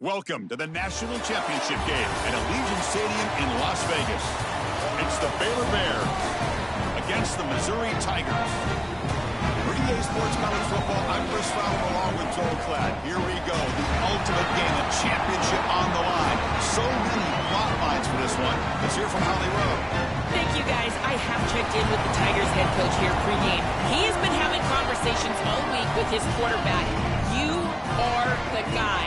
Welcome to the National Championship game at Allegiant Stadium in Las Vegas. It's the Baylor Bears against the Missouri Tigers. For EA Sports College Football, I'm Chris Fowler along with Joel Klatt. Here we go, the ultimate game, the championship on the line. So many plot lines for this one. Let's hear from Holly Rowe. Thank you, guys. I have checked in with the Tigers head coach here pregame. He has been having conversations all week with his quarterback. You are the guy.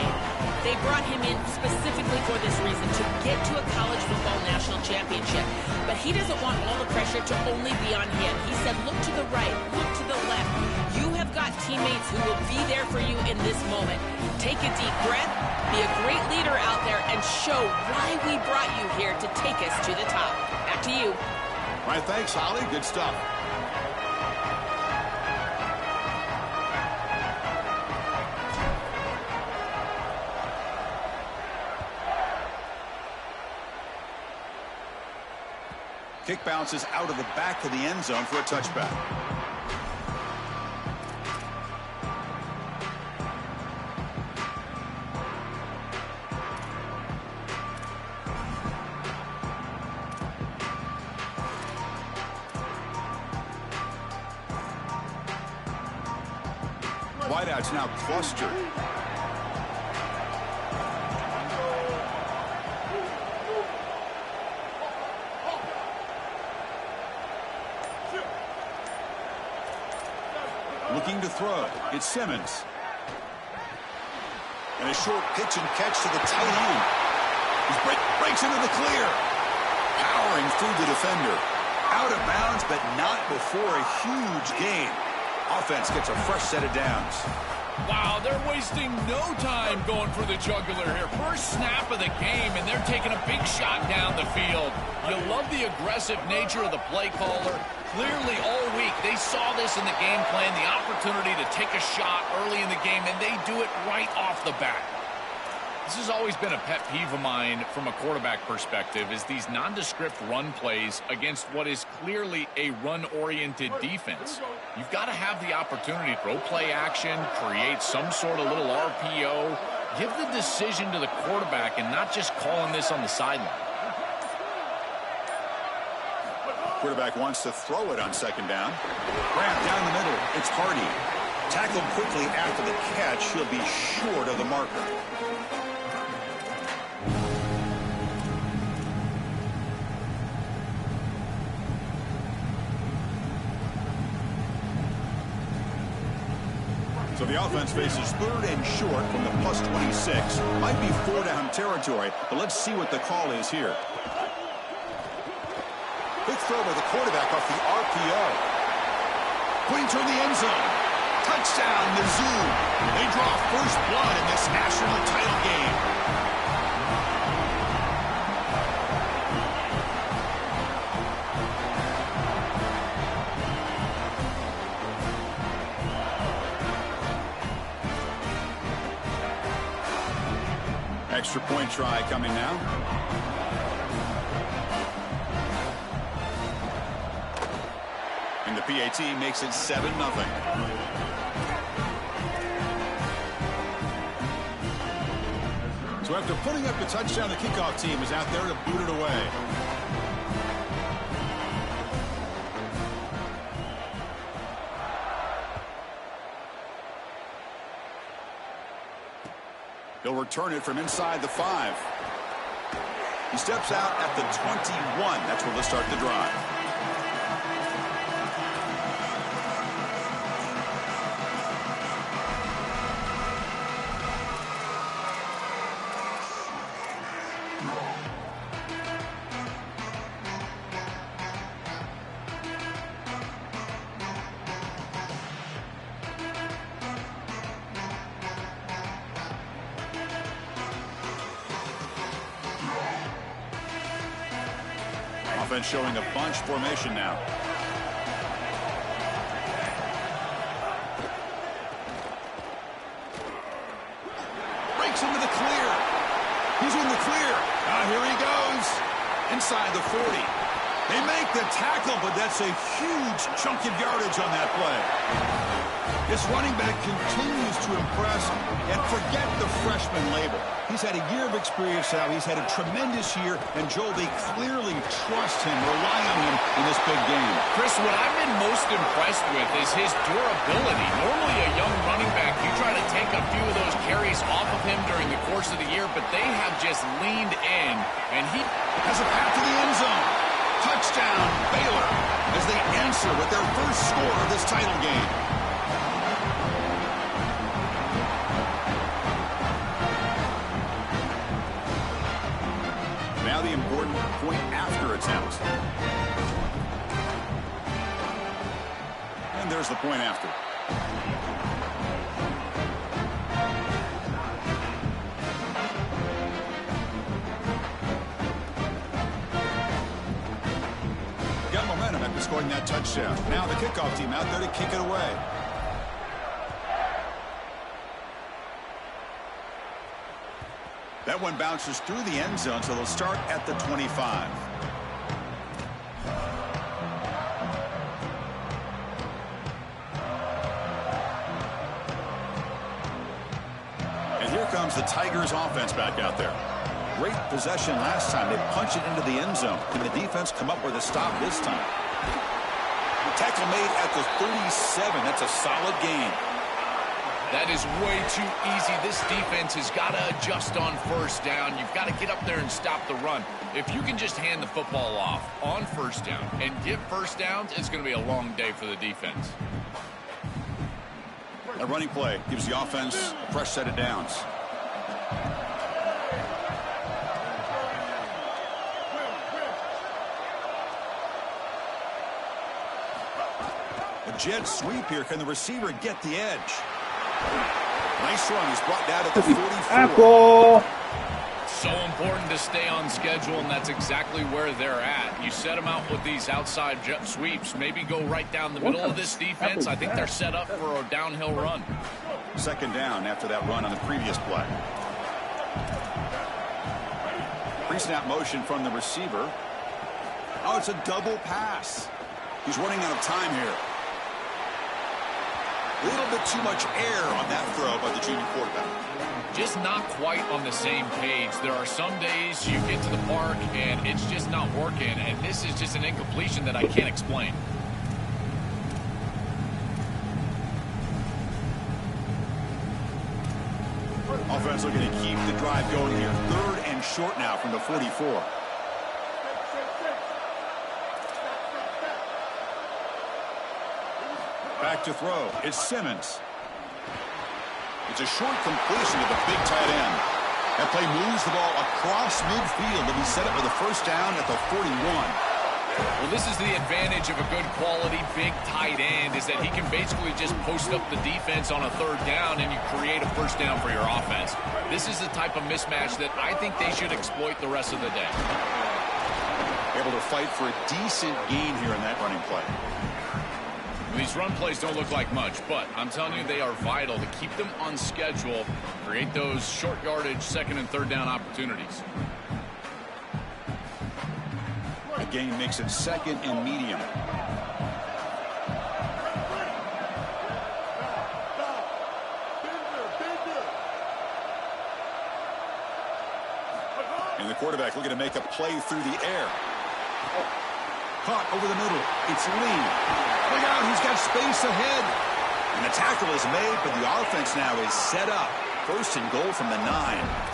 They brought him in specifically for this reason, to get to a college football national championship. But he doesn't want all the pressure to only be on him. He said, look to the right, look to the left. You have got teammates who will be there for you in this moment. Take a deep breath, be a great leader out there, and show why we brought you here to take us to the top. Back to you. All right, thanks, Holly. Good stuff. Kick bounces out of the back of the end zone for a touchback. Wideouts now clustered. Looking to throw. It's Simmons. And a short pitch and catch to the tight end. He breaks into the clear. Powering through the defender. Out of bounds, but not before a huge gain. Offense gets a fresh set of downs. Wow, they're wasting no time going for the jugular here. First snap of the game, and they're taking a big shot down the field. You love the aggressive nature of the play caller. Clearly, all week, they saw this in the game plan, the opportunity to take a shot early in the game, and they do it right off the bat. This has always been a pet peeve of mine from a quarterback perspective, is these nondescript run plays against what is clearly a run-oriented defense. You've got to have the opportunity to throw play action, create some sort of little RPO, give the decision to the quarterback and not just calling this on the sideline. Quarterback wants to throw it on second down. Grant down the middle. It's Hardy. Tackled quickly after the catch. He'll be short of the marker. So the offense faces third and short from the +26. Might be four-down territory, but let's see what the call is here. Quick throw by the quarterback off the RPO. Pointing toward the end zone. Touchdown, Mizzou. They draw first blood in this national title game. Extra point try coming now. And the PAT makes it 7-0. So after putting up the touchdown, the kickoff team is out there to boot it away. He'll return it from inside the 5. He steps out at the 21. That's where they'll start the drive. Offense showing a bunch formation now. Breaks into the clear. He's in the clear. Here he goes. Inside the 40. They make the tackle, but that's a huge chunk of yardage on that play. This running back continues to impress, and forget the freshman label. He's had a year of experience now. He's had a tremendous year, and Joel, they clearly trust him, rely on him in this big game. Chris, what I've been most impressed with is his durability. Normally a young running back, you try to take a few of those carries off of him during the course of the year, but they have just leaned in, and he has a path to the end zone. Touchdown, Baylor, as they answer with their first score of this title game. Now the important point after attempt. And there's the point after. Got momentum after scoring that touchdown. Now the kickoff team out there to kick it away. That one bounces through the end zone, so they'll start at the 25. And here comes the Tigers offense back out there. Great possession last time. They punched it into the end zone. Can the defense come up with a stop this time? Tackle made at the 37. That's a solid gain. That is way too easy. This defense has got to adjust on first down. You've got to get up there and stop the run. If you can just hand the football off on first down and get first downs, it's going to be a long day for the defense. A running play gives the offense a fresh set of downs. A jet sweep here. Can the receiver get the edge? Nice run. He's brought down at the 44. So important to stay on schedule, and that's exactly where they're at. You set them out with these outside jet sweeps. Maybe go right down the middle of this defense. I think they're set up for a downhill run. Second down after that run on the previous play. Pre-snap motion from the receiver. Oh, it's a double pass. He's running out of time here. A little bit too much air on that throw by the junior quarterback. Just not quite on the same page. There are some days you get to the park and it's just not working, and this is just an incompletion that I can't explain. Offense looking to keep the drive going here. Third and short now from the 44. Back to throw. It's Simmons. It's a short completion to the big tight end. That play moves the ball across midfield to be set up with a first down at the 41. Well, this is the advantage of a good quality big tight end, is that he can basically just post up the defense on a third down and you create a first down for your offense. This is the type of mismatch that I think they should exploit the rest of the day. Able to fight for a decent gain here in that running play. These run plays don't look like much, but I'm telling you, they are vital to keep them on schedule, create those short yardage second and third down opportunities. A gain makes it second and medium. And the quarterback looking to make a play through the air. Caught over the middle. It's Lee. Look out, he's got space ahead. And the tackle is made, but the offense now is set up. First and goal from the 9.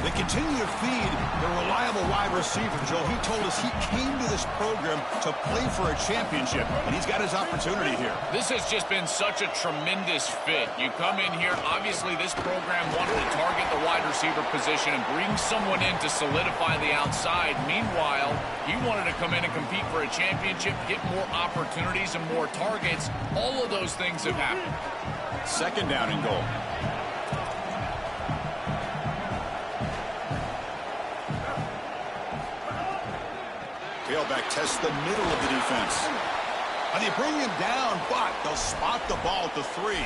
They continue to feed their reliable wide receiver, Joe. He told us he came to this program to play for a championship, and he's got his opportunity here. This has just been such a tremendous fit. You come in here, obviously this program wanted to target the wide receiver position and bring someone in to solidify the outside. Meanwhile, he wanted to come in and compete for a championship, get more opportunities and more targets. All of those things have happened. Second down and goal. Tailback tests the middle of the defense. And they bring him down, but they'll spot the ball at the 3.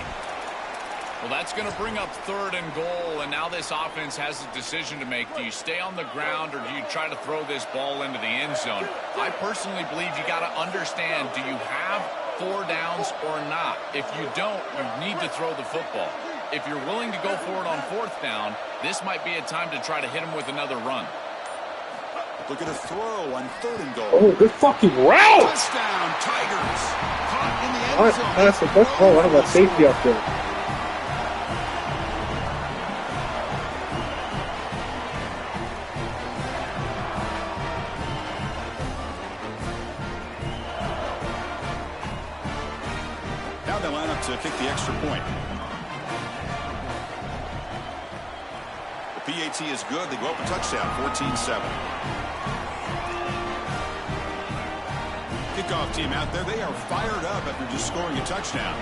Well, that's going to bring up 3rd and goal, and now this offense has a decision to make. Do you stay on the ground or do you try to throw this ball into the end zone? I personally believe you got to understand, do you have 4 downs or not? If you don't, you need to throw the football. If you're willing to go for it on 4th down, this might be a time to try to hit him with another run. Look at a throw on 3rd and goal. Oh, good fucking route! Touchdown, Tigers. Caught in the end zone. That's the best ball. I don't got safety up there. Now they line up to kick the extra point. The PAT is good. They go up a touchdown, 14-7. Kickoff team out there, they are fired up after just scoring a touchdown.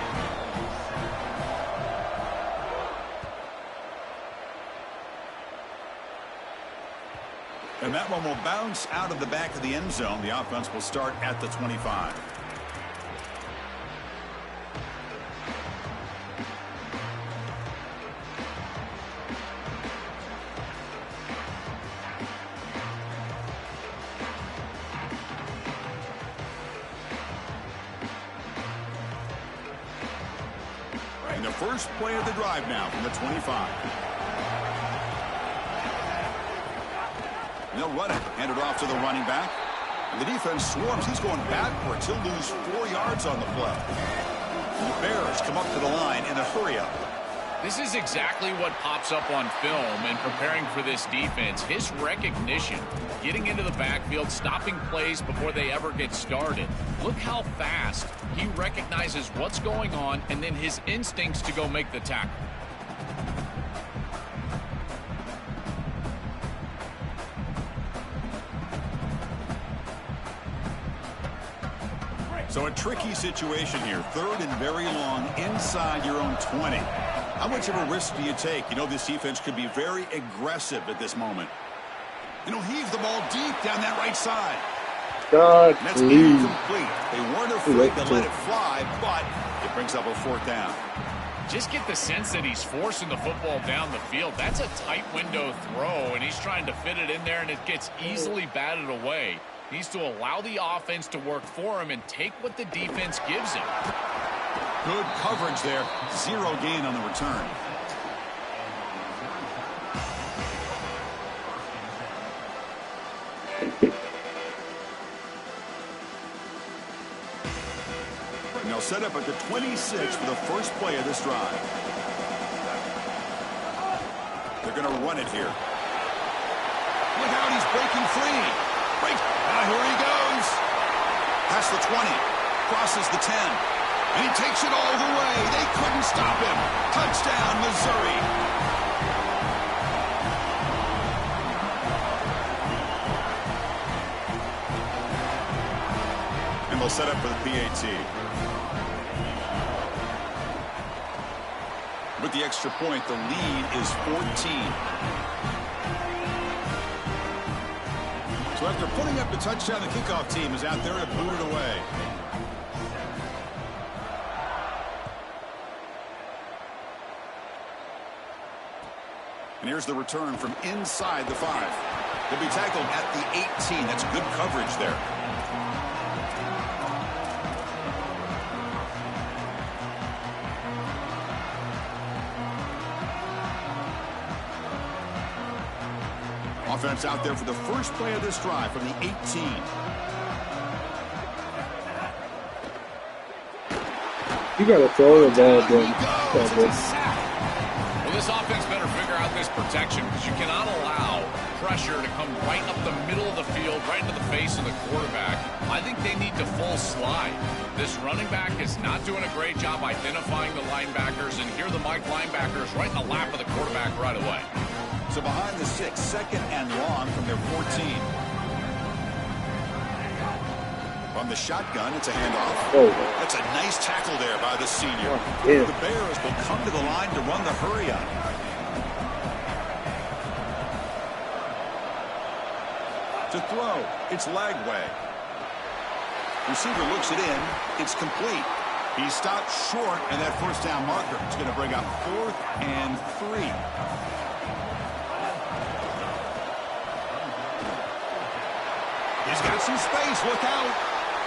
And that one will bounce out of the back of the end zone. The offense will start at the 25. The first play of the drive now from the 25. And they'll run it. Hand it off to the running back. And the defense swarms. He's going backwards. He'll lose 4 yards on the play. And the Bears come up to the line in a hurry-up. This is exactly what pops up on film in preparing for this defense. His recognition, getting into the backfield, stopping plays before they ever get started. Look how fast he recognizes what's going on and then his instincts to go make the tackle. So a tricky situation here. 3rd and very long inside your own 20. How much of a risk do you take? You know, this defense could be very aggressive at this moment. You know, heave the ball deep down that right side. God, That's please. incomplete. They weren't afraid to let it fly, but it brings up a 4th down. Just get the sense that he's forcing the football down the field. That's a tight window throw, and he's trying to fit it in there, and it gets easily batted away. He needs to allow the offense to work for him and take what the defense gives him. Good coverage there. 0 gain on the return. And they'll set up at the 26 for the first play of this drive. They're going to run it here. Look out, he's breaking free. Here he goes. Past the 20. Crosses the 10. And he takes it all the way. They couldn't stop him. Touchdown, Missouri. And they'll set up for the PAT. With the extra point, the lead is 14. So after putting up the touchdown, the kickoff team is out there to boot it away. And here's the return from inside the 5. They'll be tackled at the 18. That's good coverage there. Offense out there for the first play of this drive from the 18. You gotta throw the ball, bro. Well, this offense better figure out this protection because you cannot allow pressure to come right up the middle of the field, right into the face of the quarterback. I think they need to full slide. This running back is not doing a great job identifying the linebackers, and here the Mike linebackers right in the lap of the quarterback right away. So behind the 6, 2nd and long from their 14. From the shotgun, it's a handoff. Oh. That's a nice tackle there by the senior. Oh, yeah. The Bears will come to the line to run the hurry-up. To throw, it's Lagway. Receiver looks it in. It's complete. He stopped short, and that first down marker is going to bring up 4th and 3. He's got some space. Look out.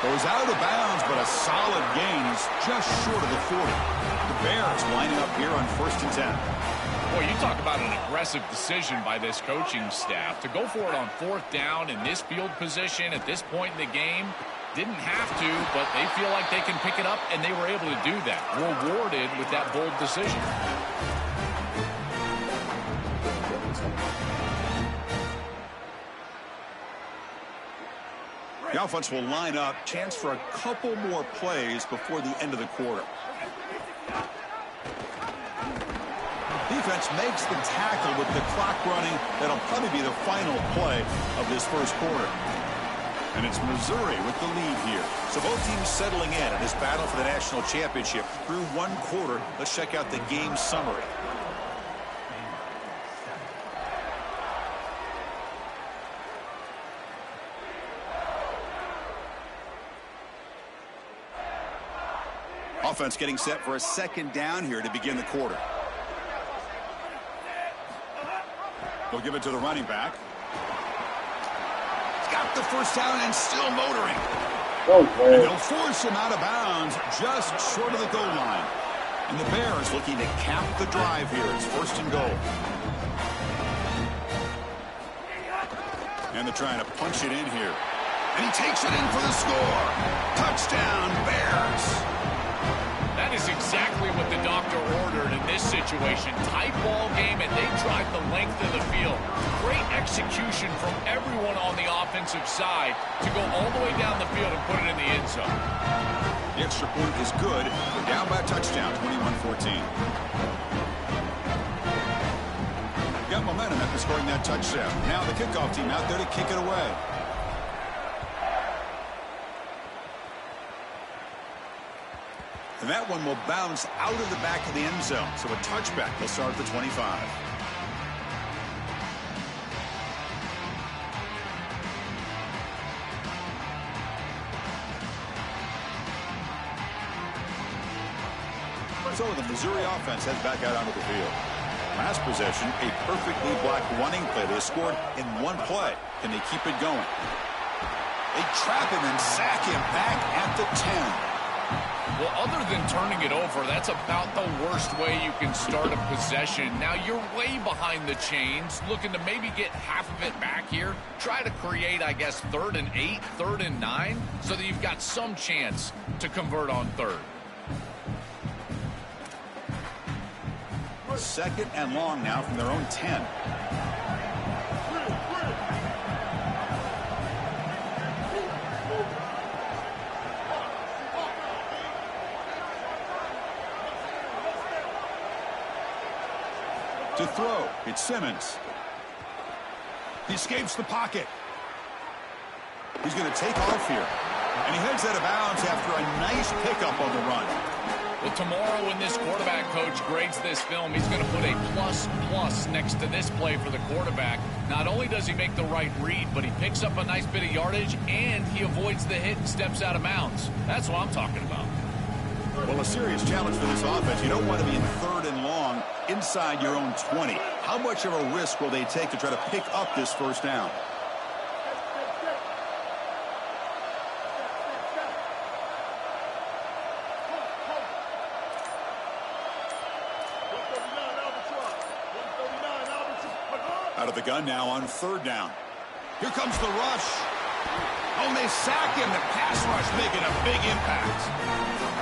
Goes out of bounds, but a solid gain. He's just short of the 40. The Bears lining up here on 1st and 10. Boy, you talk about an aggressive decision by this coaching staff. To go for it on 4th down in this field position at this point in the game, didn't have to, but they feel like they can pick it up, and they were able to do that. Rewarded with that bold decision. The offense will line up. Chance for a couple more plays before the end of the quarter. Defense makes the tackle with the clock running. That'll probably be the final play of this first quarter. And it's Missouri with the lead here. So both teams settling in this battle for the national championship through one quarter. Let's check out the game summary. Offense getting set for a 2nd down here to begin the quarter. They'll give it to the running back. He's got the first down and still motoring. Oh, and they'll force him out of bounds just short of the goal line. And the Bears looking to cap the drive here. It's 1st and goal. And they're trying to punch it in here. And he takes it in for the score. Touchdown, Bears. That is exactly what the doctor ordered in this situation. Tight ball game, and they drive the length of the field. Great execution from everyone on the offensive side to go all the way down the field and put it in the end zone. The extra point is good. They're down by a touchdown, 21-14. Got momentum after scoring that touchdown. Now the kickoff team out there to kick it away. And that one will bounce out of the back of the end zone. So a touchback will start at the 25. So the Missouri offense heads back out onto the field. Last possession, a perfectly blocked running play. They scored in one play. Can they keep it going? They trap him and sack him back at the 10. Well, other than turning it over, that's about the worst way you can start a possession. Now, you're way behind the chains, looking to maybe get half of it back here. Try to create, I guess, 3rd and 8, 3rd and 9, so that you've got some chance to convert on 3rd. 2nd and long now from their own 10. To throw, it's Simmons. He escapes the pocket. He's going to take off here. And he heads out of bounds after a nice pickup on the run. Well, tomorrow when this quarterback coach grades this film, he's going to put a plus next to this play for the quarterback. Not only does he make the right read, but he picks up a nice bit of yardage, and he avoids the hit and steps out of bounds. That's what I'm talking about. Well, a serious challenge for this offense. You don't want to be in 3rd and long inside your own 20. How much of a risk will they take to try to pick up this first down? Out of the gun now on 3rd down. Here comes the rush. Oh, and they sack him. The pass rush making a big impact.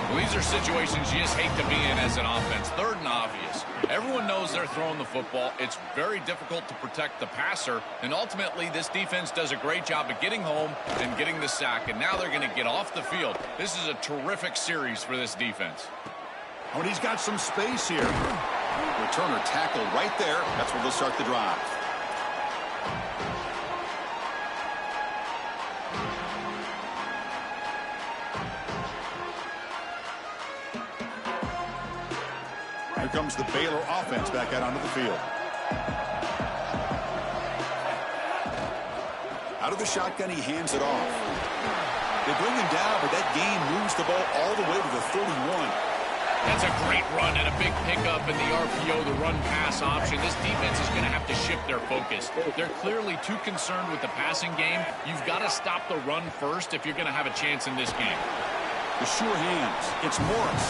Well, these are situations you just hate to be in as an offense. 3rd and obvious. Everyone knows they're throwing the football. It's very difficult to protect the passer, and ultimately this defense does a great job of getting home and getting the sack, and now they're going to get off the field. This is a terrific series for this defense. Oh, and he's got some space here. Returner tackle right there. That's where they'll start the drive. Here comes the Baylor offense back out onto the field. Out of the shotgun, he hands it off. They bring him down, but that gain moves the ball all the way to the 31. That's a great run and a big pickup in the RPO, the run-pass option. This defense is going to have to shift their focus. They're clearly too concerned with the passing game. You've got to stop the run first if you're going to have a chance in this game. The sure hands. It's Morris.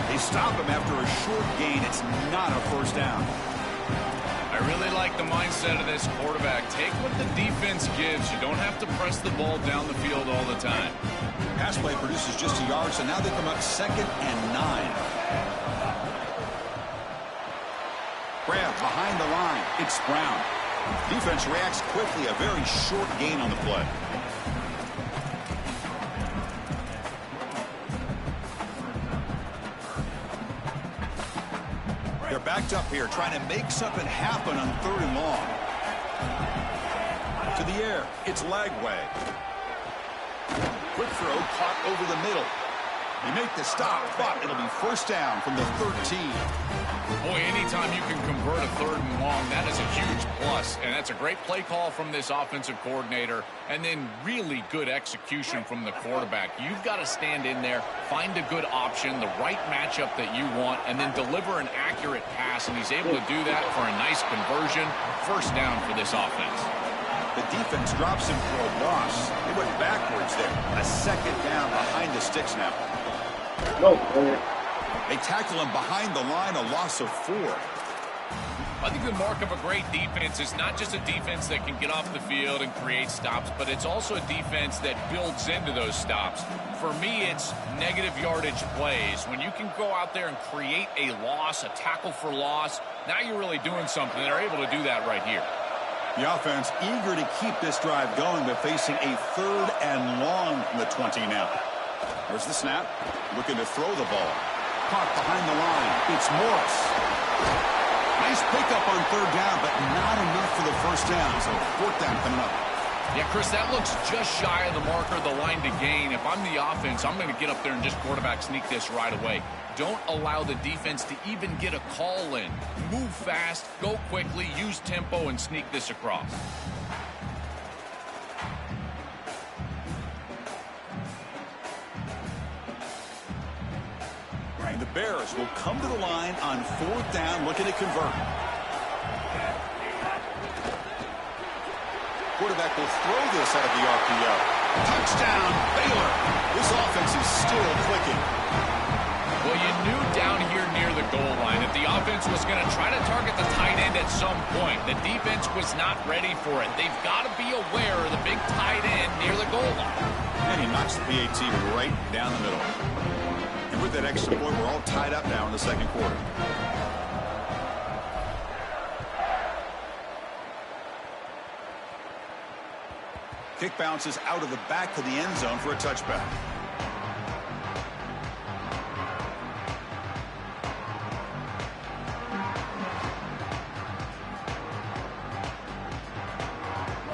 They stop him after a short gain. It's not a first down. I really like the mindset of this quarterback. Take what the defense gives. You don't have to press the ball down the field all the time. Pass play produces just a yard, so now they come up 2nd and 9. Grab behind the line. It's Brown. Defense reacts quickly. A very short gain on the play. They're backed up here, trying to make something happen on 3rd and long. To the air. It's Lagway. Quick throw caught over the middle. They make the stop, but it'll be first down from the 13. Boy, anytime you can convert a 3rd and long, that is a huge plus. And that's a great play call from this offensive coordinator. And then really good execution from the quarterback. You've got to stand in there, find a good option, the right matchup that you want, and then deliver an accurate pass. And he's able to do that for a nice conversion. First down for this offense. The defense drops him for a loss. They went backwards there. A 2nd down behind the sticks now. No. They tackle him behind the line, a loss of 4. I think the mark of a great defense is not just a defense that can get off the field and create stops, but it's also a defense that builds into those stops. For me, it's negative yardage plays. When you can go out there and create a loss, a tackle for loss, now you're really doing something. They're able to do that right here. The offense eager to keep this drive going, but facing a 3rd and long from the 20 now. There's the snap. Looking to throw the ball. Caught behind the line. It's Morris. Nice pickup on 3rd down, but not enough for the first down. So 4th down coming up. Yeah, Chris, that looks just shy of the marker, the line to gain. If I'm the offense, I'm going to get up there and just quarterback sneak this right away. Don't allow the defense to even get a call in. Move fast, go quickly, use tempo, and sneak this across. And the Bears will come to the line on 4th down, looking to convert. Quarterback will throw this out of the RPO. Touchdown, Baylor. This offense is still clicking. Well, you knew down here near the goal line that the offense was going to try to target the tight end at some point. The defense was not ready for it. They've got to be aware of the big tight end near the goal line. And he knocks the PAT right down the middle. And with that extra point, we're all tied up now in the 2nd quarter. Kick bounces out of the back of the end zone for a touchback.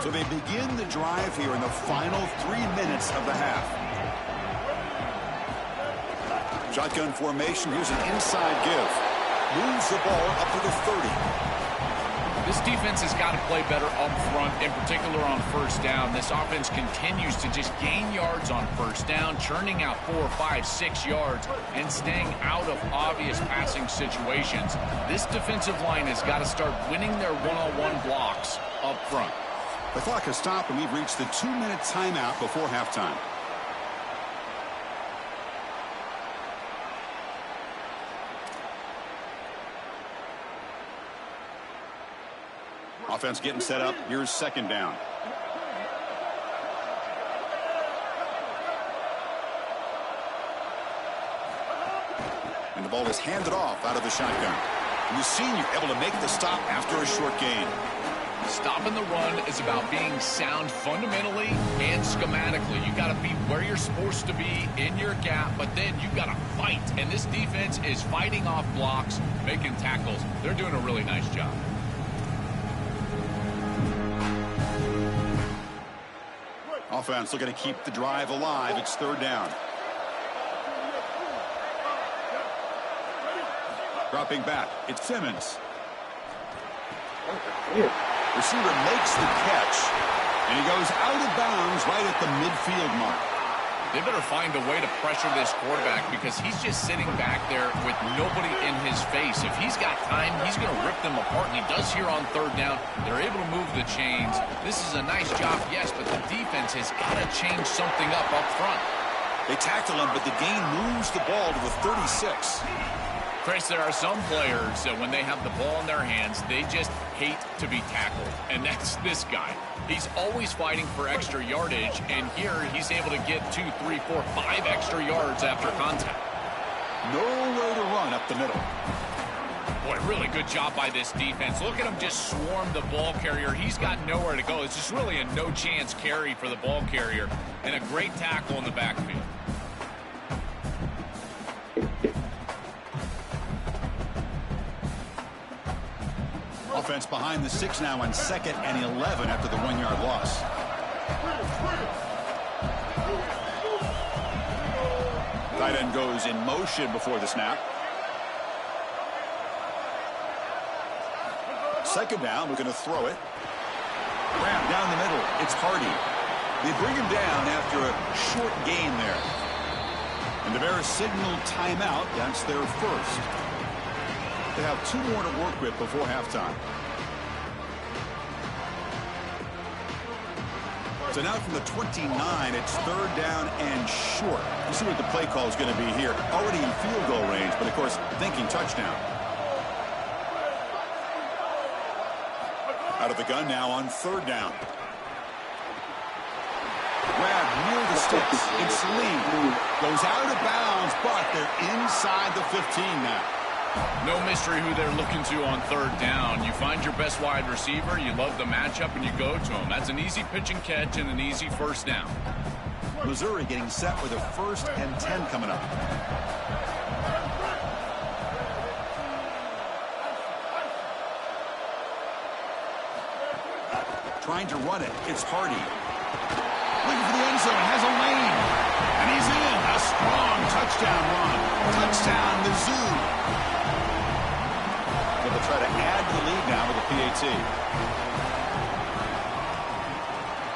So they begin the drive here in the final 3 minutes of the half. Shotgun formation. Here's an inside give. Moves the ball up to the 30. This defense has got to play better up front, in particular on first down. This offense continues to just gain yards on first down, churning out 4, 5, 6 yards, and staying out of obvious passing situations. This defensive line has got to start winning their one-on-one blocks up front. The clock has stopped, and we've reached the 2-minute timeout before halftime. Offense getting set up. Here's 2nd down. And the ball is handed off out of the shotgun. And the senior able to make the stop after a short gain. Stopping the run is about being sound fundamentally and schematically. You got to be where you're supposed to be in your gap, but then you got to fight. And this defense is fighting off blocks, making tackles. They're doing a really nice job. Offense looking to keep the drive alive. It's 3rd down. Dropping back. It's Simmons. Receiver makes the catch, and he goes out of bounds right at the midfield mark. They better find a way to pressure this quarterback because he's just sitting back there with nobody in his face. If he's got time, he's going to rip them apart, and he does here on third down. They're able to move the chains. This is a nice job, yes, but the defense has got to change something up front. They tackle him, but the gain moves the ball to the 36. Chris, there are some players that when they have the ball in their hands, they just hate to be tackled. And that's this guy. He's always fighting for extra yardage, and here he's able to get 2, 3, 4, 5 extra yards after contact. Nowhere to run up the middle. Boy, really good job by this defense. Look at him just swarm the ball carrier. He's got nowhere to go. It's just really a no-chance carry for the ball carrier, and a great tackle in the backfield. Offense behind the 6 now on 2nd and 11 after the 1-yard loss. Tight end goes in motion before the snap. 2nd down, looking to throw it. Grab down the middle. It's Hardy. They bring him down after a short gain there. And the Bears signal timeout. That's their first. They have 2 more to work with before halftime. So now from the 29, it's 3rd down and short. You see what the play call is going to be here. Already in field goal range, but of course thinking touchdown. Out of the gun now on 3rd down. Grab near the sticks. It's Lee. Goes out of bounds, but they're inside the 15 now. No mystery who they're looking to on 3rd down. You find your best wide receiver, you love the matchup, and you go to him. That's an easy pitch and catch and an easy 1st down. Missouri getting set with a 1st and 10 coming up. Trying to run it. It's Hardy. Looking for the end zone. Has a lane. And he's in. A strong touchdown run. Touchdown, Mizzou. They'll try to add to the lead now with a PAT.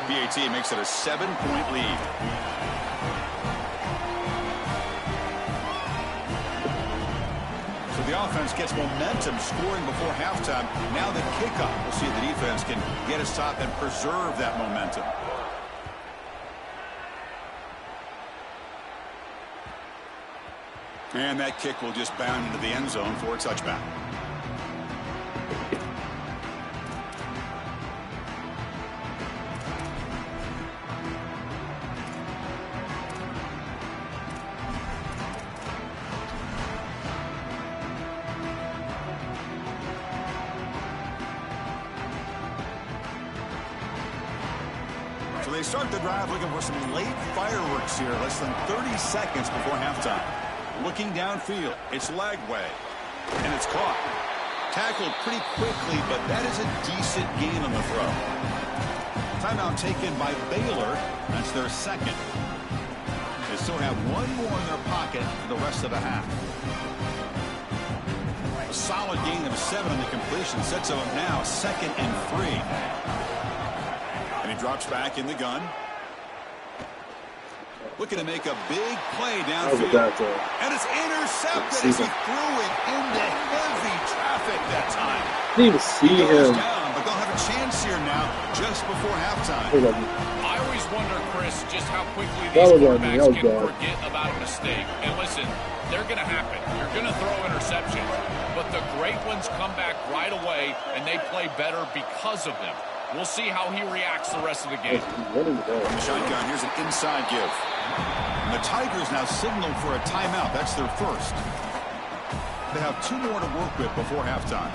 PAT makes it a 7-point lead. So the offense gets momentum scoring before halftime. Now the kickoff. We'll see if the defense can get a stop and preserve that momentum. And that kick will just bound into the end zone for a touchback. So they start the drive looking for some late fireworks here, less than 30 seconds before halftime. Looking downfield, it's Lagway, and it's caught. Tackled pretty quickly, but that is a decent gain on the throw. Timeout taken by Baylor. That's their 2nd. They still have 1 more in their pocket for the rest of the half. A solid gain of 7 on the completion sets them up now 2nd and 3. And he drops back in the gun. Looking to make a big play downfield. And it's intercepted as he threw it into heavy traffic that time. I didn't even see him. Down, but they'll have a chance here now just before halftime. I always wonder, Chris, just how quickly these quarterbacks can forget about a mistake. And listen, they're going to happen. You're going to throw interceptions. But the great ones come back right away, and they play better because of them. We'll see how he reacts the rest of the game. The shotgun, here's an inside give. And the Tigers now signal for a timeout. That's their first. They have 2 more to work with before halftime.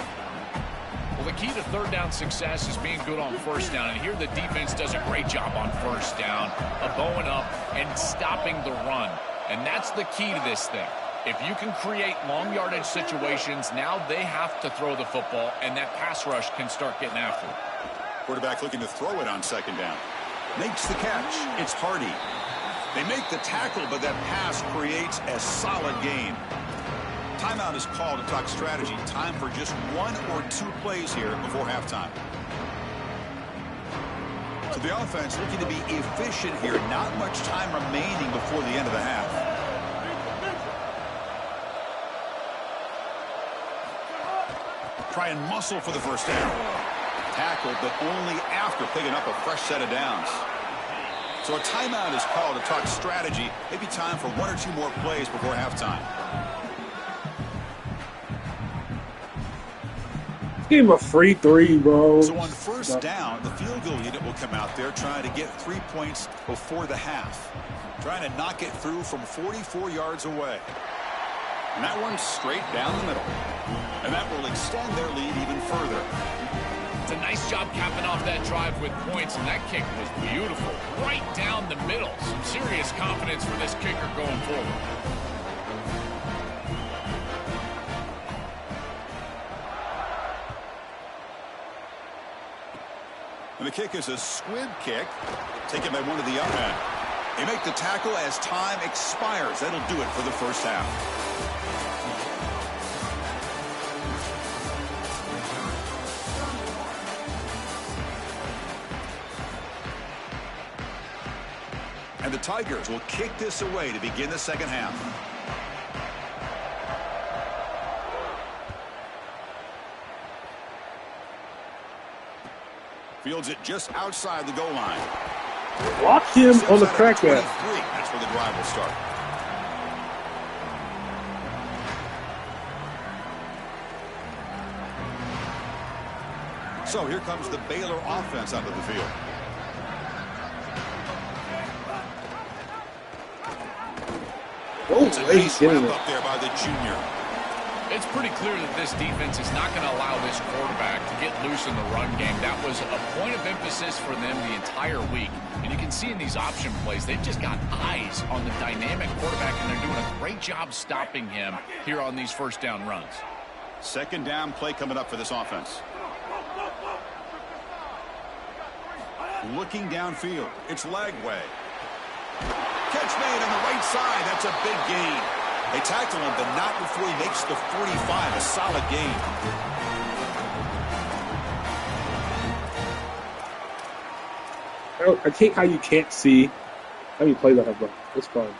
Well, the key to 3rd down success is being good on 1st down. And here the defense does a great job on 1st down, of bowing up and stopping the run. And that's the key to this thing. If you can create long yardage situations, now they have to throw the football, and that pass rush can start getting after it. Quarterback looking to throw it on 2nd down. Makes the catch. It's Hardy. They make the tackle, but that pass creates a solid gain. Timeout is called to talk strategy. Time for just 1 or 2 plays here before halftime. So The offense looking to be efficient here. Not much time remaining before the end of the half. Try and muscle for the first down. Tackled, but only after picking up a fresh set of downs. So a timeout is called to talk strategy. Maybe time for 1 or 2 more plays before halftime. Give him a free 3, bro. So on first down, the field goal unit will come out there trying to get 3 points before the half. Trying to knock it through from 44 yards away. And that one's straight down the middle. And that will extend their lead even further. It's a nice job capping off that drive with points, and that kick was beautiful. Right down the middle. Some serious confidence for this kicker going forward. And the kick is a squib kick, taken by one of the up men. They make the tackle as time expires. That'll do it for the first half. And the Tigers will kick this away to begin the second half. Fields it just outside the goal line. Lock him on the crackback. That's where the drive will start. So here comes the Baylor offense onto the field. Oh, it's a nice wrap up there by the junior. It's pretty clear that this defense is not going to allow this quarterback to get loose in the run game. That was a point of emphasis for them the entire week. And you can see in these option plays, they've just got eyes on the dynamic quarterback, and they're doing a great job stopping him here on these first down runs. Second down play coming up for this offense. Looking downfield. It's Lagway. Catch made on the right side. That's a big gain. They tackle him, but not before he makes the 45. A solid gain. I hate how you can't see how you play that up. It's fun.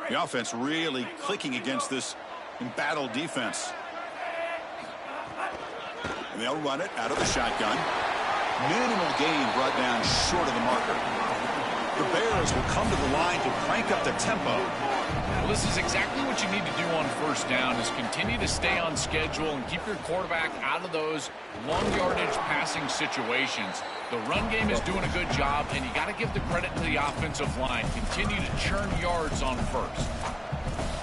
The offense really clicking against this embattled defense. And they'll run it out of the shotgun. Minimal gain brought down short of the marker. The Bears will come to the line to crank up the tempo. Well, this is exactly what you need to do on first down, is continue to stay on schedule and keep your quarterback out of those long yardage passing situations. The run game is doing a good job, and you got to give the credit to the offensive line. Continue to churn yards on first.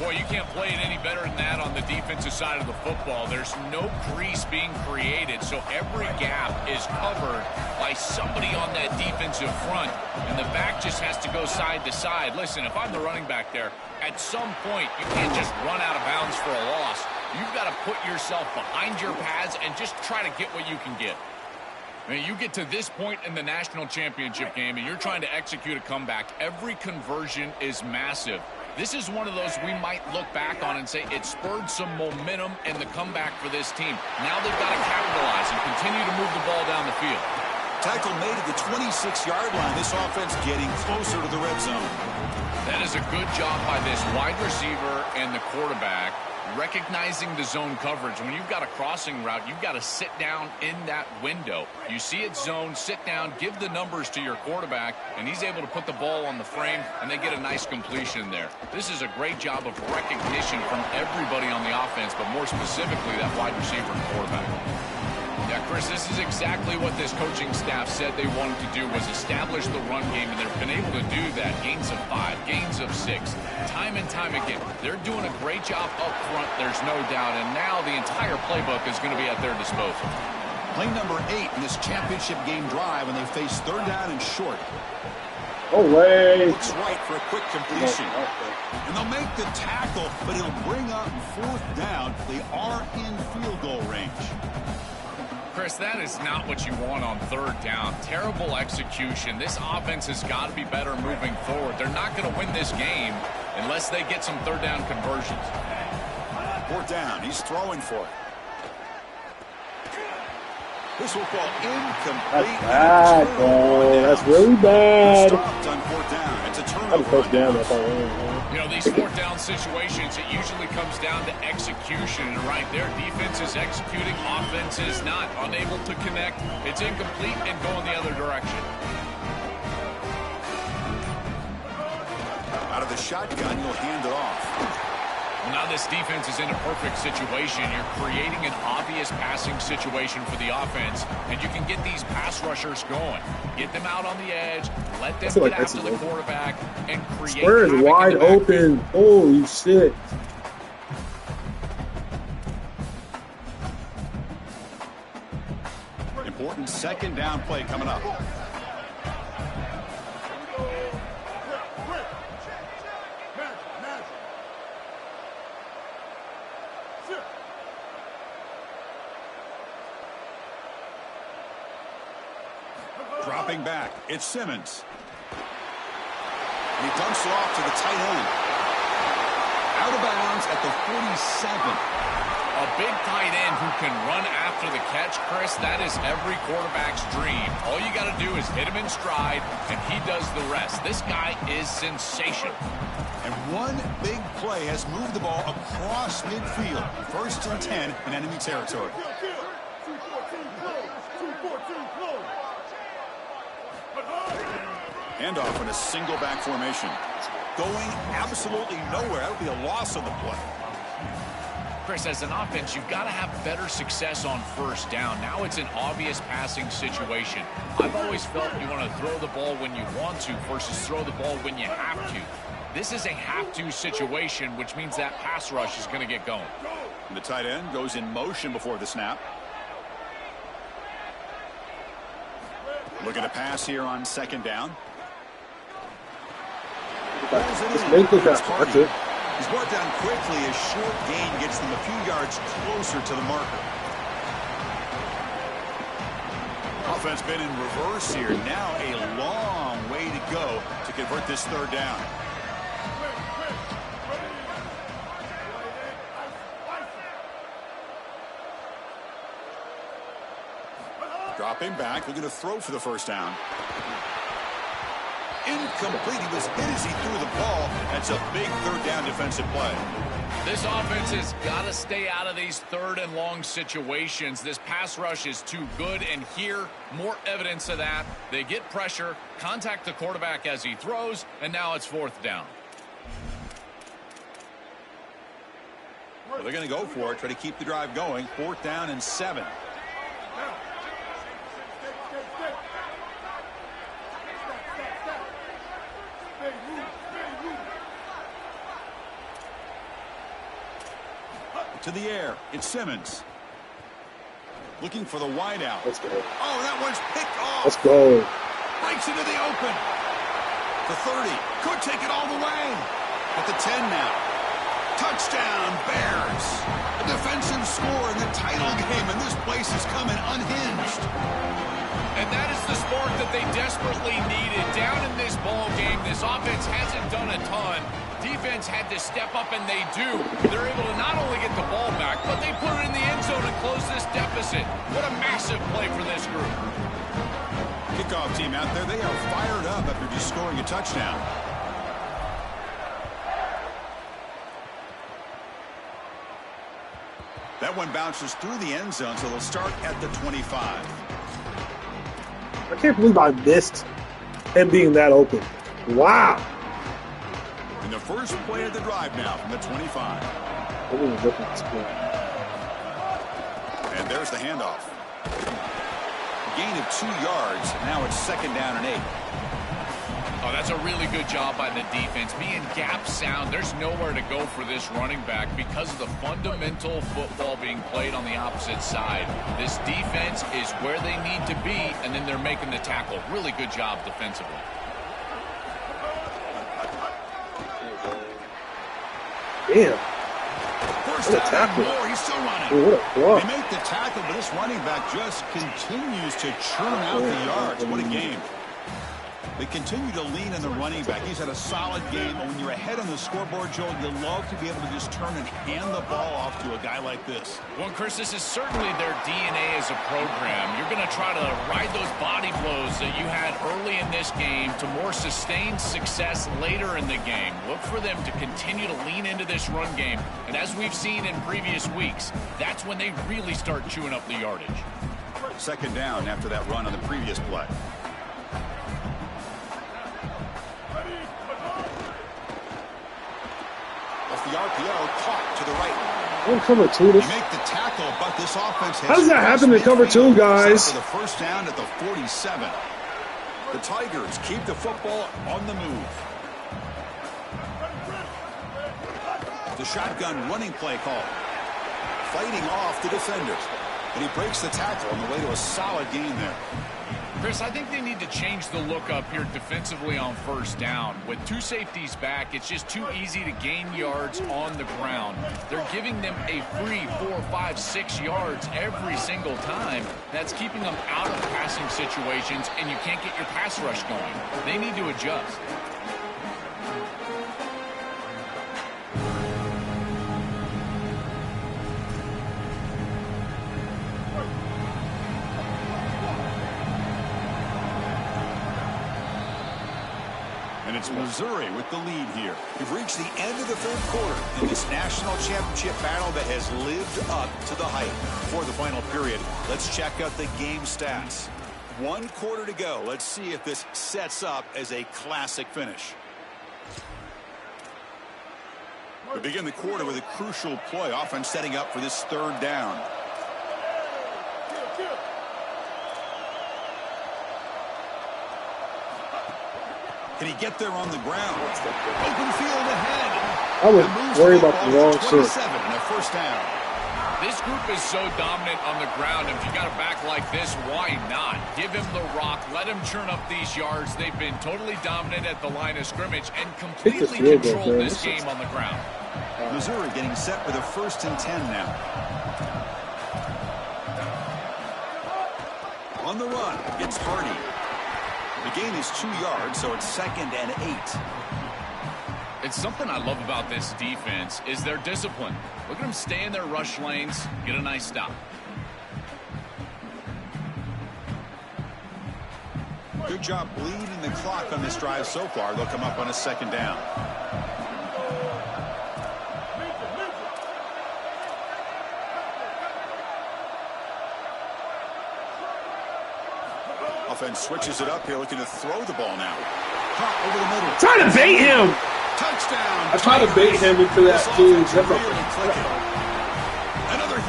Boy, you can't play it any better than that on the defensive side of the football. There's no crease being created, so every gap is covered by somebody on that defensive front, and the back just has to go side to side. Listen, if I'm the running back there, at some point you can't just run out of bounds for a loss. You've got to put yourself behind your pads and just try to get what you can get. I mean, you get to this point in the national championship game and you're trying to execute a comeback. Every conversion is massive. This is one of those we might look back on and say it spurred some momentum in the comeback for this team. Now they've got to capitalize and continue to move the ball down the field. Tackle made at the 26-yard line. This offense getting closer to the red zone. That is a good job by this wide receiver and the quarterback recognizing the zone coverage. When you've got a crossing route, you've got to sit down in that window. You see it zone, sit down, give the numbers to your quarterback, and he's able to put the ball on the frame, and they get a nice completion there. This is a great job of recognition from everybody on the offense, but more specifically that wide receiver and quarterback. Yeah, Chris, this is exactly what this coaching staff said they wanted to do, was establish the run game, and they've been able to do that. Gains of 5, gains of 6, time and time again. They're doing a great job up front, there's no doubt, and now the entire playbook is going to be at their disposal. Play number 8 in this championship game drive, and they face third down and short. Oh, way. Looks right for a quick completion. And they'll make the tackle, but it'll bring up fourth down. They are in field goal range. Chris, that is not what you want on third down. Terrible execution. This offense has got to be better moving forward. They're not going to win this game unless they get some third down conversions. Fourth down. He's throwing for it. This will fall incomplete. That's bad, bro. That's really bad. Stopped on fourth down. It's a turnover. That's first down. That's all. You know, these fourth down situations, it usually comes down to execution. And right there, defense is executing, offense is not. Unable to connect. It's incomplete and going the other direction. Out of the shotgun, you'll hand it off. Well, now this defense is in a perfect situation. You're creating an obvious passing situation for the offense, and you can get these pass rushers going. Get them out on the edge, let them get after the quarterback, and create Square is wide open. Holy shit. Important second down play coming up. Dropping back, it's Simmons. And he dunks it off to the tight end. Out of bounds at the 47. A big tight end who can run after the catch, Chris, that is every quarterback's dream. All you got to do is hit him in stride, and he does the rest. This guy is sensational. And one big play has moved the ball across midfield. First and 10 in enemy territory. Handoff in a single back formation. Going absolutely nowhere. That'll be a loss of the play. Chris, as an offense, you've got to have better success on first down. Now it's an obvious passing situation. I've always felt you want to throw the ball when you want to versus throw the ball when you have to. This is a have-to situation, which means that pass rush is going to get going. And the tight end goes in motion before the snap. Looking to pass here on second down. Just make it faster. That's it. He's brought down quickly. A short gain gets them a few yards closer to the marker. Offense been in reverse here. Now a long way to go to convert this third down. Dropping back, looking to throw for the first down. Incomplete. He was hit as he threw the ball. That's a big third down defensive play. This offense has got to stay out of these third and long situations. This pass rush is too good, and here, more evidence of that. They get pressure, contact the quarterback as he throws, and now it's fourth down. Well, they're going to go for it, try to keep the drive going. Fourth down and 7. To the air, it's Simmons. Looking for the wide out. Let's go. Oh, that one's picked off. Let's go. Breaks into the open. The 30. Could take it all the way. At the 10 now. Touchdown, Bears. A defensive score in the title game, and this place is coming unhinged. And that is the spark that they desperately needed. Down in this ball game, this offense hasn't done a ton. Defense had to step up, and they do. They're able to not only get the ball back, but they put it in the end zone and close this deficit. What a massive play for this group. Kickoff team out there, they are fired up after just scoring a touchdown. That one bounces through the end zone, so they'll start at the 25. I can't believe I missed him being that open. Wow. And the first play of the drive now from the 25. And there's the handoff. Gain of 2 yards. Now it's second down and 8. Oh, that's a really good job by the defense. Being gap sound, there's nowhere to go for this running back because of the fundamental football being played on the opposite side. This defense is where they need to be, and then they're making the tackle. Really good job defensively. Damn. First down and more. He's still running. Ooh, what a block. They make the tackle, but this running back just continues to churn out the yards. What a game. They continue to lean on the running back. He's had a solid game. And when you're ahead on the scoreboard, Joel, you love to be able to just turn and hand the ball off to a guy like this. Well, Chris, this is certainly their DNA as a program. You're going to try to ride those body blows that you had early in this game to more sustained success later in the game. Look for them to continue to lean into this run game. And as we've seen in previous weeks, that's when they really start chewing up the yardage. Second down after that run on the previous play. Off the RPO, caught to the right. Oh, cover two. They make the tackle, but this offense has... How does that happen to cover two, guys? For the first down at the 47. The Tigers keep the football on the move. The shotgun running play call. Fighting off the defenders. And he breaks the tackle on the way to a solid gain there. Chris, I think they need to change the look up here defensively on first down. With two safeties back, it's just too easy to gain yards on the ground. They're giving them a free 4, 5, 6 yards every single time. That's keeping them out of passing situations, and you can't get your pass rush going. They need to adjust. And it's Missouri with the lead here. We've reached the end of the third quarter in this national championship battle that has lived up to the hype. For the final period, let's check out the game stats. 1 quarter to go. Let's see if this sets up as a classic finish. We begin the quarter with a crucial play. Offense setting up for this third down. Can he get there on the ground? Open field ahead. I would worry about the wrong shit. 27 and a first down. This group is so dominant on the ground. If you got a back like this, why not? Give him the rock. Let him churn up these yards. They've been totally dominant at the line of scrimmage and completely controlled this game on the ground. Missouri getting set for the 1st and 10 now. On the run, it's Hardy. The gain is 2 yards, so it's 2nd and 8. It's something I love about this defense is their discipline. Look at them stay in their rush lanes, get a nice stop. Good job bleeding the clock on this drive so far. They'll come up on a 2nd down. Offense switches it up here, looking to throw the ball now. Caught over the middle. Trying to bait him. Touchdown. I tried to bait him into that, too.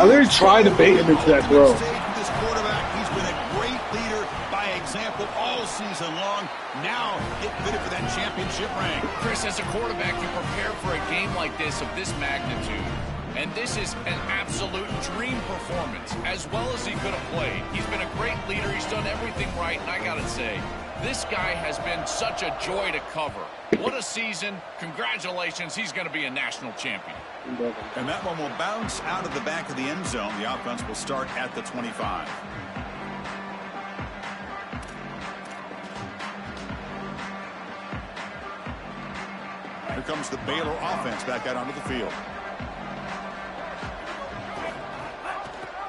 I literally tried to bait him into that throw. This quarterback, he's been a great leader by example all season long. Now get fitted for that championship ring. Chris, as a quarterback, you prepare for a game like this of this magnitude. And this is an absolute dream performance, as well as he could have played. He's been a great leader. He's done everything right, and I got to say, this guy has been such a joy to cover. What a season. Congratulations. He's going to be a national champion. And that one will bounce out of the back of the end zone. The offense will start at the 25. Here comes the Baylor offense back out onto the field.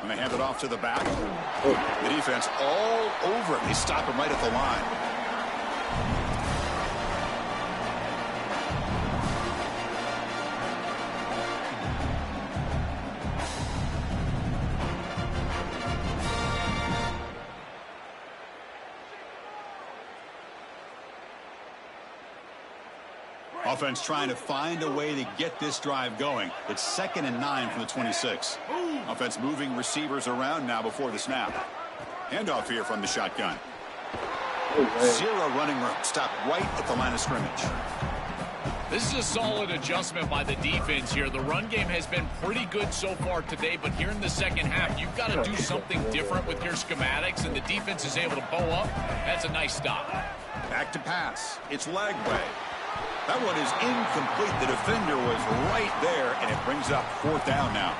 And they hand it off to the back. The defense all over it. They stop him right at the line. Offense trying to find a way to get this drive going. It's 2nd and 9 from the 26. Offense moving receivers around now before the snap. Handoff here from the shotgun. Zero running room. Stopped right at the line of scrimmage. This is a solid adjustment by the defense here. The run game has been pretty good so far today, but here in the second half, you've got to do something different with your schematics, and the defense is able to bow up. That's a nice stop. Back to pass. It's Lagway. That one is incomplete. The defender was right there, and it brings up 4th down now.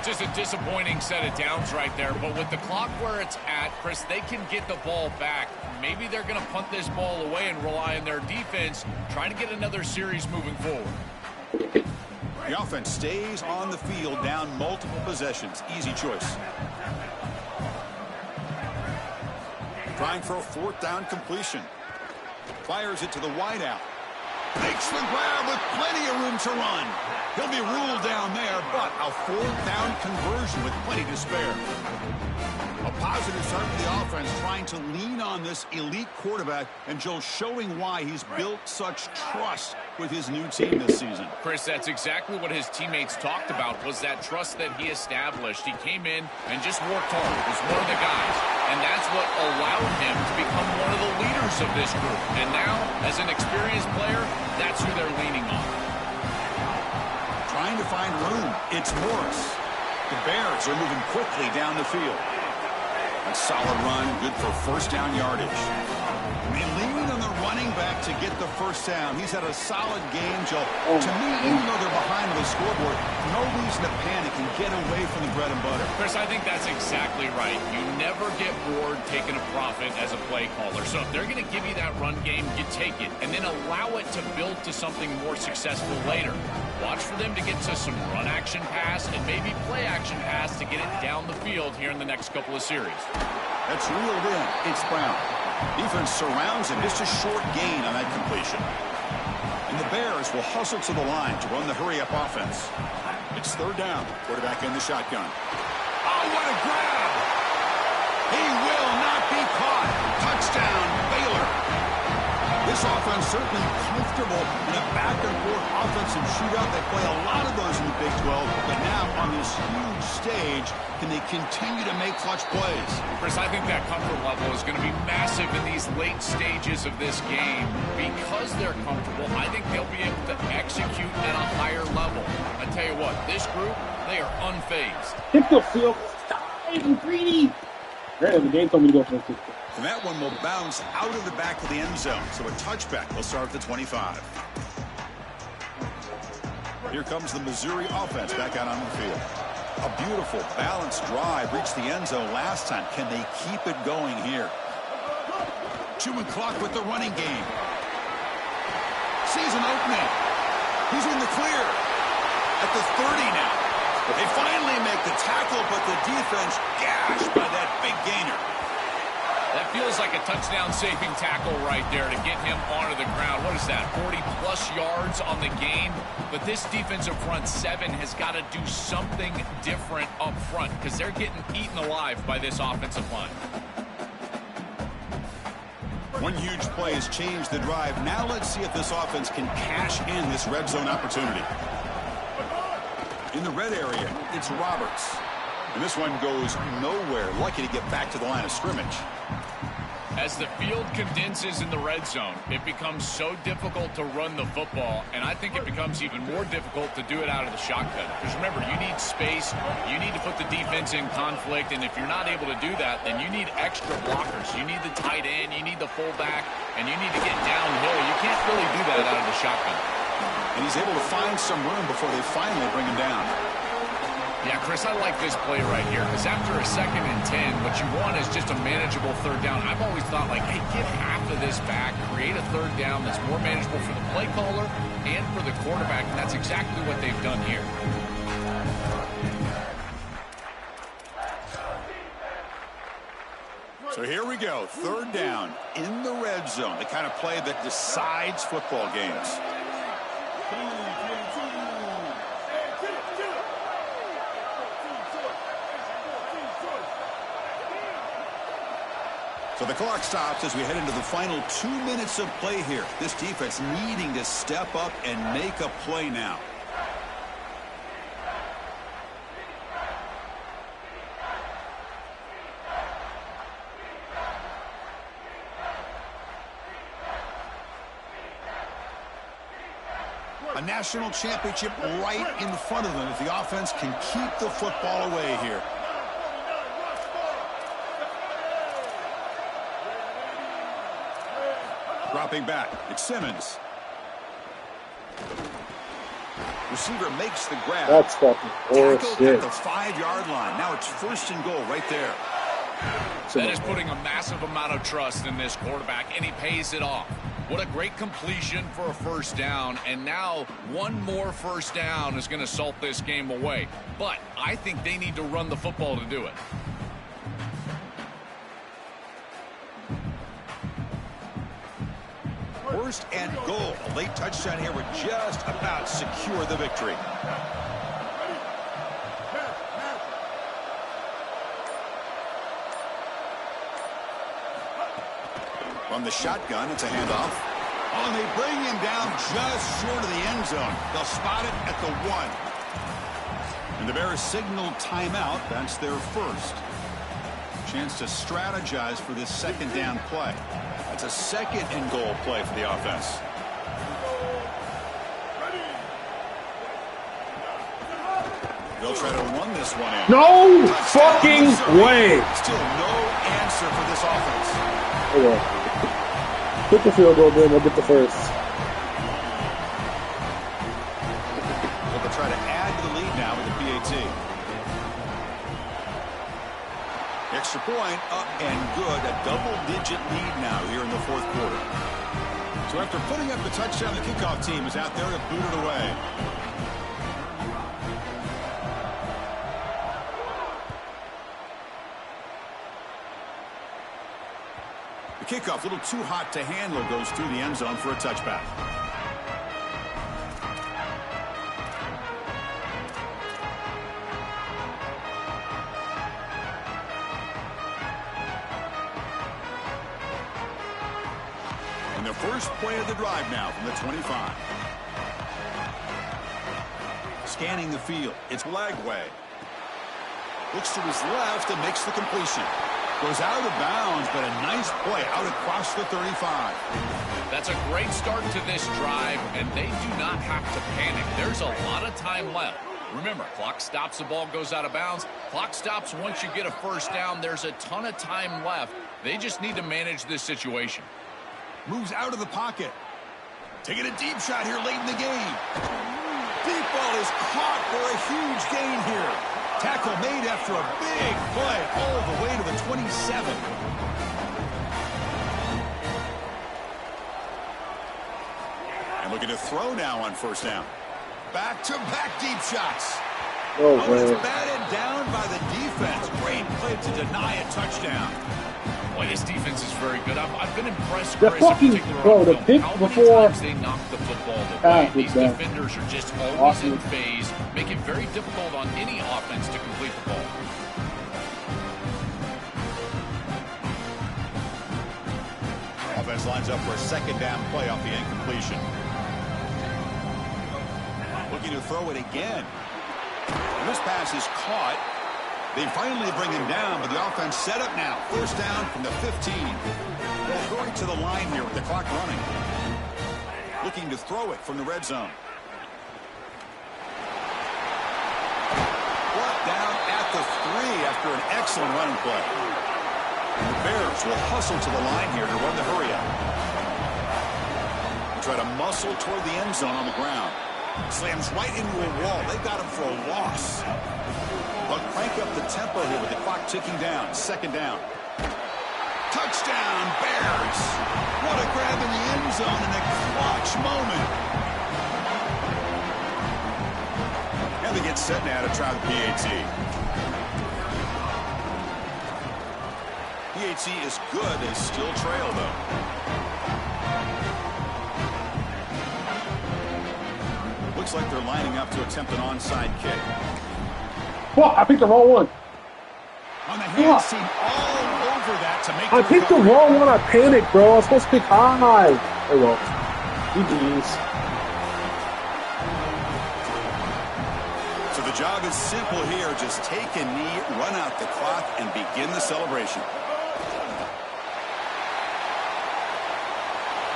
Just a disappointing set of downs right there, but with the clock where it's at, Chris, they can get the ball back. Maybe they're going to punt this ball away and rely on their defense, trying to get another series moving forward. The offense stays on the field, down multiple possessions. Easy choice. Trying for a 4th down completion. Fires it to the wideout. Makes the grab with plenty of room to run. He'll be ruled down there, but a 4th down conversion with plenty to spare. A positive start for the offense, trying to lean on this elite quarterback, and Joe showing why he's built such trust with his new team this season. Chris, that's exactly what his teammates talked about, was that trust that he established. He came in and just worked hard, was one of the guys, and that's what allowed him to become one of the leaders of this group. And now, as an experienced player, that's who they're leaning on. Trying to find room. It's Morris. The Bears are moving quickly down the field. A solid run, good for 1st down yardage. They lean on the running back to get the 1st down. He's had a solid game, Joe. To me, even though they're behind the scoreboard, no reason to panic and get away from the bread and butter. Chris, I think that's exactly right. You never get bored taking a profit as a play caller. So if they're going to give you that run game, you take it, and then allow it to build to something more successful later. Watch for them to get to some run action pass and maybe play action pass to get it down the field here in the next couple of series. That's reeled in. It's Brown. Defense surrounds him. Just a short gain on that completion. And the Bears will hustle to the line to run the hurry-up offense. It's 3rd down. Quarterback in the shotgun. Oh, what a grab! He will not be caught. Touchdown, Baylor. This offense certainly comfortable in a back-and-forth offensive shootout. They play a lot of those in the Big 12, but now on this huge stage, can they continue to make clutch plays? Chris, I think that comfort level is going to be massive in these late stages of this game. Because they're comfortable, I think they'll be able to execute at a higher level. I tell you what, this group, they are unfazed. Kick the field. I'm greedy. Granted, the game told me to go for the 6. And that one will bounce out of the back of the end zone. So a touchback will start at the 25. Here comes the Missouri offense back out on the field. A beautiful, balanced drive reached the end zone last time. Can they keep it going here? Chewing clock with the running game. Sees an opening. He's in the clear. At the 30 now. They finally make the tackle, but the defense gashed by that big gainer. That feels like a touchdown-saving tackle right there to get him onto the ground. What is that, 40-plus yards on the game? But this defensive front 7 has got to do something different up front because they're getting eaten alive by this offensive line. One huge play has changed the drive. Now let's see if this offense can cash in this red zone opportunity. In the red area, it's Roberts. And this one goes nowhere. Lucky to get back to the line of scrimmage. As the field condenses in the red zone, it becomes so difficult to run the football, and I think it becomes even more difficult to do it out of the shotgun. Because remember, you need space, you need to put the defense in conflict, and if you're not able to do that, then you need extra blockers. You need the tight end, you need the fullback, and you need to get downhill. You can't really do that out of the shotgun. And he's able to find some room before they finally bring him down. Yeah, Chris, I like this play right here because after a 2nd and 10, what you want is just a manageable 3rd down. I've always thought, like, hey, get half of this back, create a 3rd down that's more manageable for the play caller and for the quarterback, and that's exactly what they've done here. So here we go, 3rd down in the red zone, the kind of play that decides football games. So the clock stops as we head into the final 2 minutes of play here. This defense needing to step up and make a play now. A national championship right in front of them if the offense can keep the football away here. Dropping back, it's Simmons. Receiver makes the grab. That's fucking Tackled at bullshit. the 5-yard line. Now it's 1st and goal right there. That is putting a massive amount of trust in this quarterback, and he pays it off. What a great completion for a 1st down, and now one more 1st down is going to salt this game away. But I think they need to run the football to do it. First and goal. A late touchdown here would just about secure the victory. From the shotgun, it's a handoff. Oh, and they bring him down just short of the end zone. They'll spot it at the 1. And the Bears signal timeout. That's their first. Chance to strategize for this 2nd down play. That's a 2nd and goal play for the offense. They'll try to run this one in. No fucking way. Still no answer for this offense. Okay. Get the field goal, then we'll get the first. But they'll try to add to the lead now with the PAT. Extra point up and good. A double-digit lead now here in the 4th quarter. So after putting up the touchdown, the kickoff team is out there to boot it away. The kickoff, a little too hot to handle, goes through the end zone for a touchback. And the first play of the drive now from the 25. Scanning the field. It's Lagway. Looks to his left and makes the completion. Goes out of bounds, but a nice play out across the 35. That's a great start to this drive, and they do not have to panic. There's a lot of time left. Remember, clock stops, the ball goes out of bounds. Clock stops once you get a 1st down. There's a ton of time left. They just need to manage this situation. Moves out of the pocket. Taking a deep shot here late in the game. Deep ball is caught for a huge gain here. Tackle made after a big play all the way to the 27. And looking to throw now on 1st down. Back-to-back deep shots. Oh, It's man. batted down by the defense. Great play to deny a touchdown. Boy, this defense is very good. I've been impressed, The Chris, in fucking- particular bro, on the film. pick How before- many times they knock the football away. These yeah. defenders are just always Awesome. in phase, make it very difficult on any offense to complete the ball. Offense lines up for a 2nd down play off the incompletion. Looking to throw it again. And this pass is caught. They finally bring him down, but the offense set up now. 1st down from the 15. Well, going to the line here with the clock running. Looking to throw it from the red zone. Brought down at the 3 after an excellent running play. The Bears will hustle to the line here to run the hurry up. Try to muscle toward the end zone on the ground. Slams right into a wall. They got him for a loss. But crank up the tempo here with the clock ticking down. 2nd down. Touchdown, Bears. What a grab in the end zone in a clutch moment. And they get set now to try the PAT. PAT is good. They still trail, though. Looks like they're lining up to attempt an onside kick. Well, I picked the wrong one. On the hand seam all over that to make I the picked the recovery. wrong one. I panicked, bro. I was supposed to pick high. Oh, well. GG's. So the job is simple here. Just take a knee, run out the clock, and begin the celebration.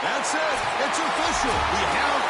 That's it. It's official. We have